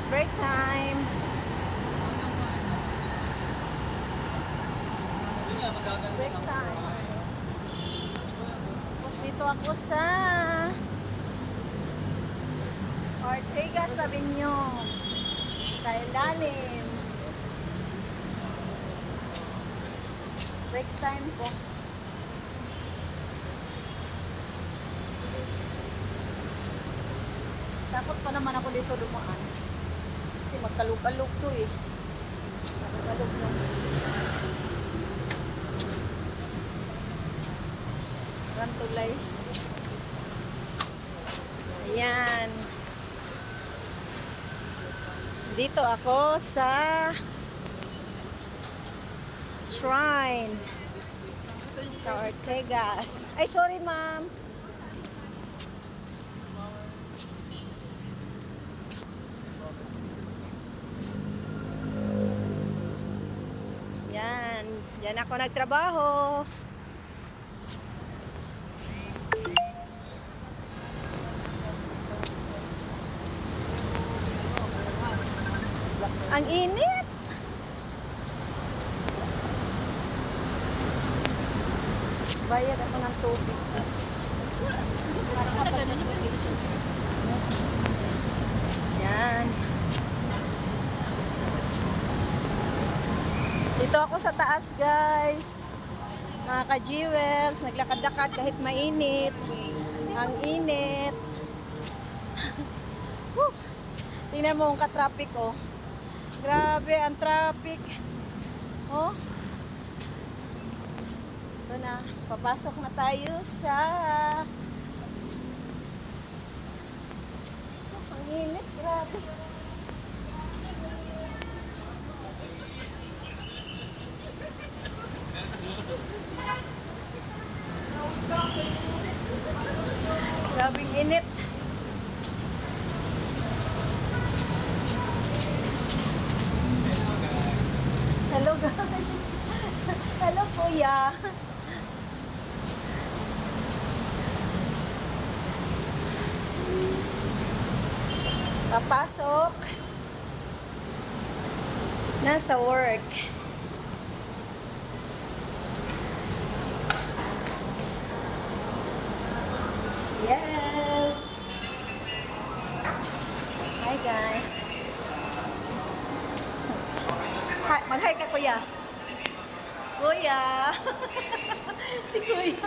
guys, break time. Break time. Tapos dito ako sa Ortigas Avenue. Sa ilalim. Break time po. Takot pa naman ako dito dumaan. Kasi magkalug-alug to eh. Magkalug lang. Rantulay. Ayan. Dito ako sa Shrine. Sa Ortigas. Ay, sorry ma'am. Yan. Yan ako nagtrabaho. Ang init. Bayad ako ng tubig. Yan. Dito ako sa taas, guys. Mga ka-jewels, naglakad-lakad kahit mainit. Ang init. Tingnan mo ang ka-traffic, oh. Grabe ang traffic. Oh. Ito na. Papasok na tayo sa... Oh, ang init. Grabe. Grabing init. Hello guys. Hello kuya. Papasok. Nasa work. Yes. Hi guys. Hi, mag-hi ka kuya. Kuya. Si kuya.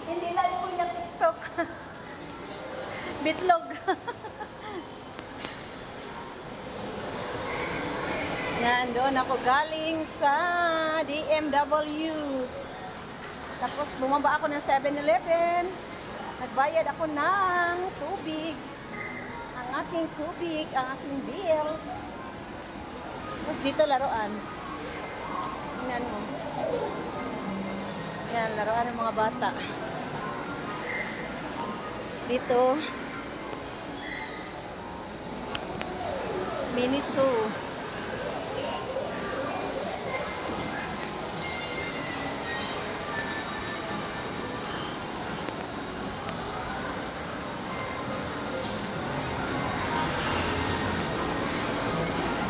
Hindi lang kuya TikTok. Bitlog. Yan, doon ako galing sa DMW. Tapos bumaba ako ng 7-Eleven. Nagbayad ako ng tubig. Ang aking tubig, ang aking bills. Tapos dito laruan. Tingnan mo. Yan, laruan ng mga bata. Dito. Miniso.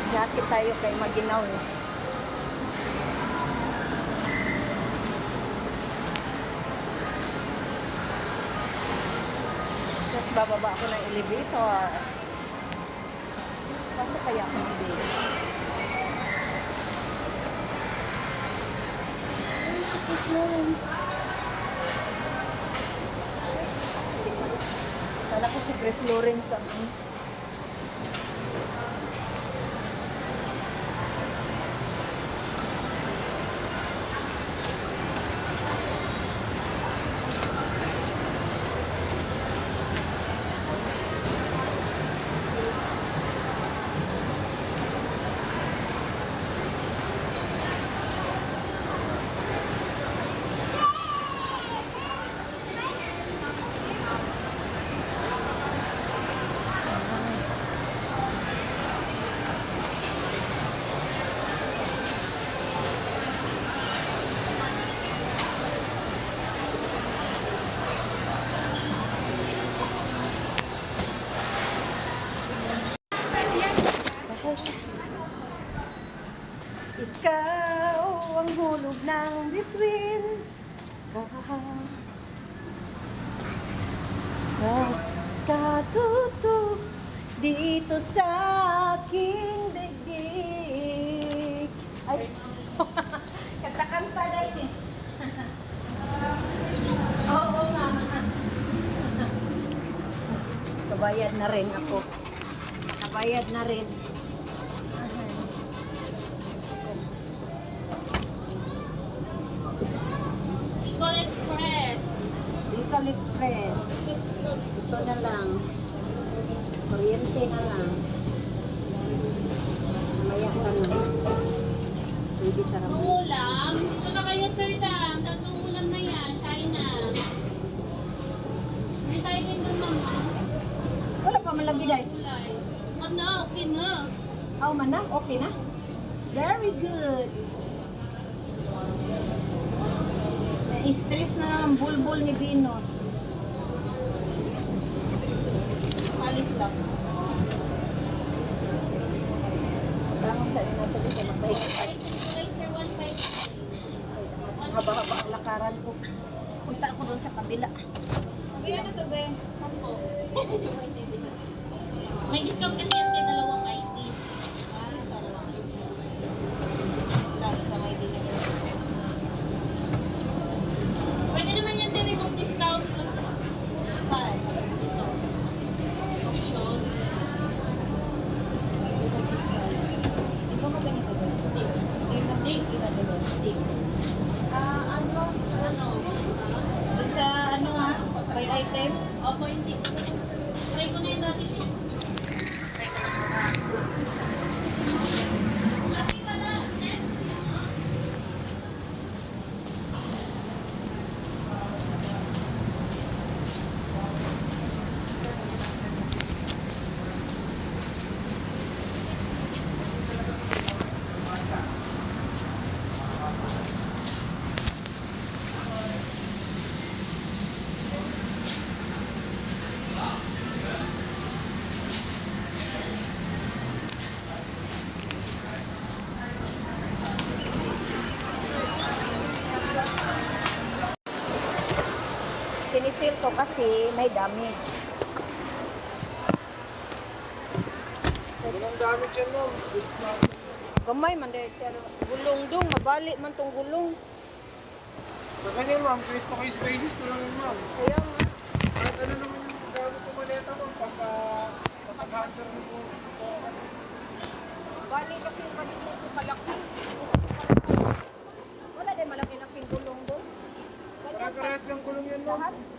Jacket tayo kay Maginaw. Tapos bababa ako ng elevator. Pasok kaya ako ng day. Si Chris Lawrence. Kala ko si Chris Lawrence. ng bituin ka. Tas katutok dito sa aking digdig. Ay, kanta-kanta na yun eh. Oo nga. Kabayad na rin ako. Kabayad na rin. Bicol Express. Bicol Express. Ito na lang. Kuryente na lang. Mamaya ka na. Pwede ka rin. Ulam. Dito na kayo, sir, Dan. Tatlong ulam na yan. Kain na. May tayo din doon, mama. Wala pa malagi dahil. Kulay. Ano, okay na. Oh, man na? Okay na? Very good. Na-stress na lang ang bulbul ni Venus. Alis lang. Tangon sa inyo ito kasi masaya. Kulay, sir, 1.5. Haba-haba ang lakaran ko. Punta ako doon sa kabila. Kaya na to, be. Sampo. May discount kasi yan kay dalawang ID. Dalawang ID. Lang, isang ID lang yun. Pwede naman yan din remove discount. Five. Ito. Option. Remove discount. Ikaw mo ganito doon? Hindi. Hindi. Iba doon. Hindi. Ano? Doon sa ano ha? By items? Opo, hindi. Try ko na yun dati siya. Happy pala. Sinisil ko kasi may damage. Walang damage yan, ma'am. Goods na. Gamay man dahil siya. Gulong dong, mabali man tong gulong. Sa ganyan, ma'am, case to case basis na lang yun, ma'am. Kaya nga. At ano naman yung gamit ko maleta, ma'am, pagka sa pag-hunter mo po. Bali kasi yung kanina ko malaki. Wala din malaki-laking gulong doon. Ganyan pa. Pagkaras lang kulong yan, ma'am. Lahat.